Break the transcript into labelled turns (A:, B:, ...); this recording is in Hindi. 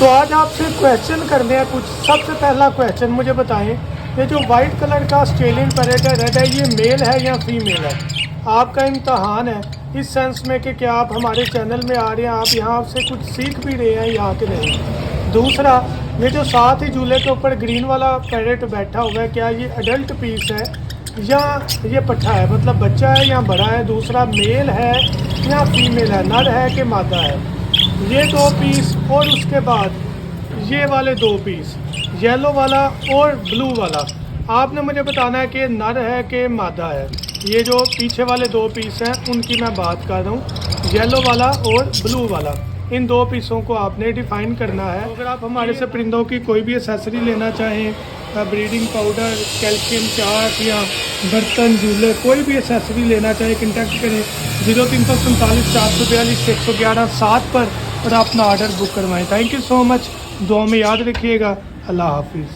A: तो आज आपसे क्वेश्चन करने हैं कुछ। सबसे पहला क्वेश्चन मुझे बताएं, ये जो वाइट कलर का ऑस्ट्रेलियन पैरेट है रेड है, ये मेल है या फीमेल है? आपका इम्तहान है इस सेंस में कि क्या आप हमारे चैनल में आ रहे हैं, आप यहाँ से कुछ सीख भी रहे हैं यहाँ के नहीं। दूसरा, ये जो साथ ही झूले के ऊपर ग्रीन वाला पैरेट बैठा हुआ है, क्या ये अडल्ट पीस है या ये पट्ठा है, मतलब बच्चा है या बड़ा है? दूसरा, मेल है या फीमेल है, नर है कि मादा है? ये दो पीस और उसके बाद ये वाले दो पीस, येलो वाला और ब्लू वाला, आपने मुझे बताना है कि नर है कि मादा है। ये जो पीछे वाले दो पीस हैं उनकी मैं बात कर रहा हूँ, येलो वाला और ब्लू वाला। इन दो पीसों को आपने डिफ़ाइन करना है। तो अगर आप हमारे से परिंदों की कोई भी एक्सेसरी लेना चाहें, ब्रीडिंग पाउडर, कैल्शियम चार्ट या बर्तन, झूले, कोई भी एक्सेसरी लेना चाहें, कॉन्टैक्ट करें 0347 442 111 7 पर और अपना ऑर्डर बुक करवाएं। Thank you so much. दुआ में याद रखिएगा। अल्लाह हाफिज़।